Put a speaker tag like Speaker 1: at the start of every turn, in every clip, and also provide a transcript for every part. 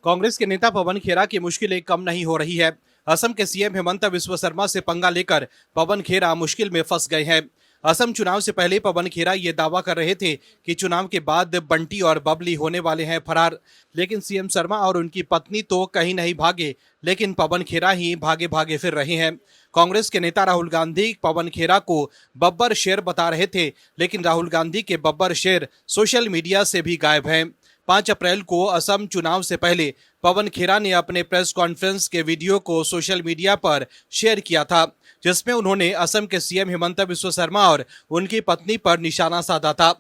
Speaker 1: कांग्रेस के नेता पवन खेरा की मुश्किलें कम नहीं हो रही है। असम के सीएम हेमंत बिस्व शर्मा से पंगा लेकर पवन खेरा मुश्किल में फंस गए हैं। असम चुनाव से पहले पवन खेरा ये दावा कर रहे थे कि चुनाव के बाद बंटी और बबली होने वाले हैं फरार, लेकिन सीएम शर्मा और उनकी पत्नी तो कहीं नहीं भागे, लेकिन पवन खेरा ही भागे भागे फिर रहे हैं। कांग्रेस के नेता राहुल गांधी पवन खेरा को बब्बर शेर बता रहे थे, लेकिन राहुल गांधी के बब्बर शेर सोशल मीडिया से भी गायब हैं। 5 अप्रैल को असम चुनाव से पहले पवन खेरा ने अपने प्रेस कॉन्फ्रेंस के वीडियो को सोशल मीडिया पर शेयर किया था, जिसमें उन्होंने असम के सीएम हेमंत बिस्व शर्मा और उनकी पत्नी पर निशाना साधा था।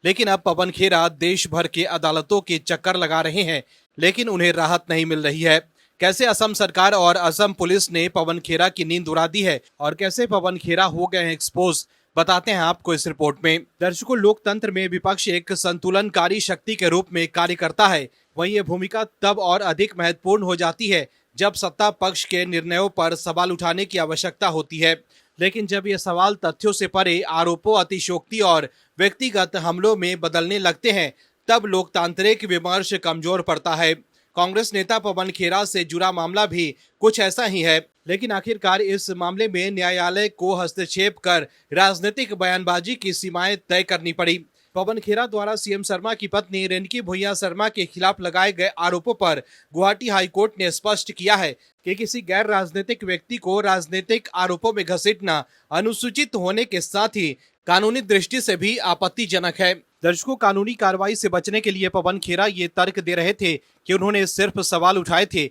Speaker 1: लेकिन अब पवन खेरा देश भर के अदालतों के चक्कर लगा रहे हैं, लेकिन उन्हें राहत नहीं मिल रही है। कैसे असम सरकार और असम पुलिस ने पवन खेरा की नींद उड़ा दी है और कैसे पवन खेरा हो गए हैं एक्सपोज, बताते हैं आपको इस रिपोर्ट में। दर्शकों, लोकतंत्र में विपक्ष एक संतुलनकारी शक्ति के रूप में कार्य करता है। वहीं ये भूमिका तब और अधिक महत्वपूर्ण हो जाती है जब सत्ता पक्ष के निर्णयों पर सवाल उठाने की आवश्यकता होती है। लेकिन जब ये सवाल तथ्यों से परे आरोपों, अतिशयोक्ति और व्यक्तिगत हमलों में बदलने लगते हैं, तब लोकतांत्रिक विमर्श कमजोर पड़ता है। कांग्रेस नेता पवन खेरा से जुड़ा मामला भी कुछ ऐसा ही है, लेकिन आखिरकार इस मामले में न्यायालय को हस्तक्षेप कर राजनीतिक बयानबाजी की सीमाएं तय करनी पड़ी। पवन खेरा द्वारा सीएम शर्मा की पत्नी रिंकी भुइयां शर्मा के खिलाफ लगाए गए आरोपों पर गुवाहाटी हाईकोर्ट ने स्पष्ट किया है कि किसी गैर राजनीतिक व्यक्ति को राजनीतिक आरोपों में घसीटना अनुसूचित होने के साथ ही कानूनी दृष्टि से भी आपत्तिजनक है। दर्शकों, कानूनी कार्रवाई से बचने के लिए पवन खेरा ये तर्क दे रहे थे कि उन्होंने सिर्फ सवाल उठाए थे,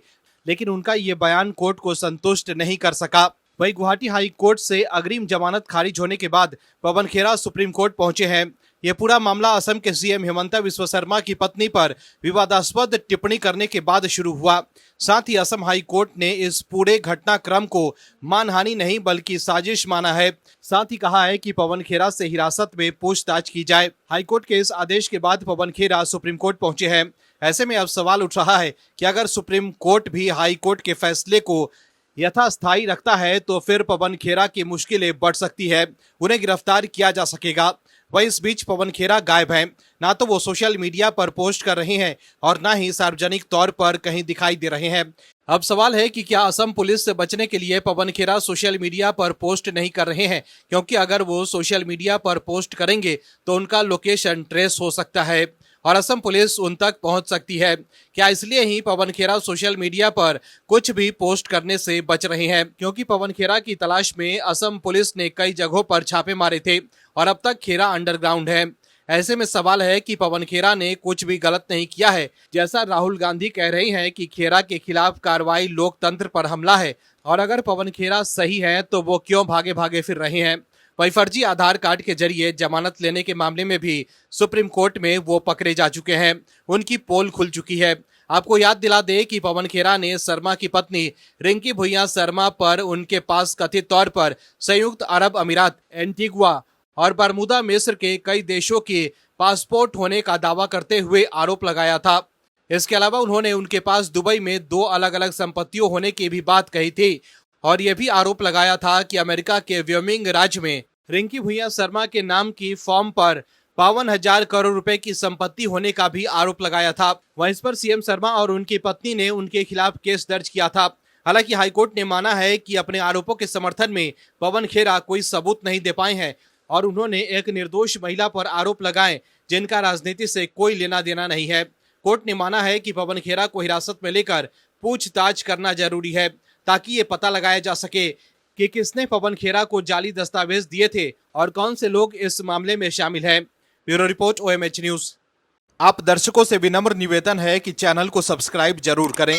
Speaker 1: लेकिन उनका ये बयान कोर्ट को संतुष्ट नहीं कर सका। वहीं गुवाहाटी हाई कोर्ट से अग्रिम जमानत खारिज होने के बाद पवन खेरा सुप्रीम कोर्ट पहुंचे हैं। ये पूरा मामला असम के सीएम हेमंत बिस्व शर्मा की पत्नी पर विवादास्पद टिप्पणी करने के बाद शुरू हुआ। साथ ही असम हाई कोर्ट ने इस पूरे घटनाक्रम को मानहानि नहीं बल्कि साजिश माना है। साथ ही कहा है कि पवन खेरा से हिरासत में पूछताछ की जाए। हाईकोर्ट के इस आदेश के बाद पवन खेरा सुप्रीम कोर्ट पहुंचे हैं। ऐसे में अब सवाल उठ रहा है कि अगर सुप्रीम कोर्ट भी हाई कोर्ट के फैसले को यथास्थायी रखता है तो फिर पवन खेरा की मुश्किलें बढ़ सकती है, उन्हें गिरफ्तार किया जा सकेगा। वहीं इस बीच पवन खेरा गायब हैं। ना तो वो सोशल मीडिया पर पोस्ट कर रहे हैं और ना ही सार्वजनिक तौर पर कहीं दिखाई दे रहे हैं। अब सवाल है कि क्या असम पुलिस से बचने के लिए पवन खेरा सोशल मीडिया पर पोस्ट नहीं कर रहे हैं, क्योंकि अगर वो सोशल मीडिया पर पोस्ट करेंगे तो उनका लोकेशन ट्रेस हो सकता है और असम पुलिस उन तक पहुंच सकती है। क्या इसलिए ही पवन खेरा सोशल मीडिया पर कुछ भी पोस्ट करने से बच रहे हैं? क्योंकि पवन खेरा की तलाश में असम पुलिस ने कई जगहों पर छापे मारे थे और अब तक खेरा अंडरग्राउंड है। ऐसे में सवाल है कि पवन खेरा ने कुछ भी गलत नहीं किया है, जैसा राहुल गांधी कह रहे हैं कि खेरा के खिलाफ कार्रवाई लोकतंत्र पर हमला है, और अगर पवन खेरा सही है तो वो क्यों भागे भागे फिर रहे हैं। वही फर्जी आधार कार्ड के जरिए जमानत लेने के मामले में भी सुप्रीम कोर्ट में वो पकड़े जा चुके हैं, उनकी पोल खुल चुकी है। आपको याद दिला दे कि पवन खेरा ने शर्मा की पत्नी रिंकी भुइयां शर्मा पर उनके पास कथित तौर पर संयुक्त अरब अमीरात, एंटीगुआ और बरमूदा मिस्र के कई देशों के पासपोर्ट होने का दावा करते हुए आरोप लगाया था। इसके अलावा उन्होंने उनके पास दुबई में 2 अलग अलग संपत्तियों होने की भी बात कही थी और यह भी आरोप लगाया था कि अमेरिका के व्योमिंग राज्य में रिंकी भुइयां शर्मा के नाम की फॉर्म पर 52,000 करोड़ रुपए की संपत्ति होने का भी आरोप लगाया था। वहीं इस पर सीएम शर्मा और उनकी पत्नी ने उनके खिलाफ केस दर्ज किया था। हालांकि हाईकोर्ट ने माना है कि अपने आरोपों के समर्थन में पवन खेरा कोई सबूत नहीं दे पाए हैं और उन्होंने एक निर्दोष महिला पर आरोप लगाए जिनका राजनीति से कोई लेना देना नहीं है। कोर्ट ने माना है कि पवन खेरा को हिरासत में लेकर पूछताछ करना जरूरी है, ताकि ये पता लगाया जा सके कि किसने पवन खेरा को जाली दस्तावेज दिए थे और कौन से लोग इस मामले में शामिल हैं। Bureau report, OMH news. आप दर्शकों से विनम्र निवेदन है कि चैनल को सब्सक्राइब जरूर करें।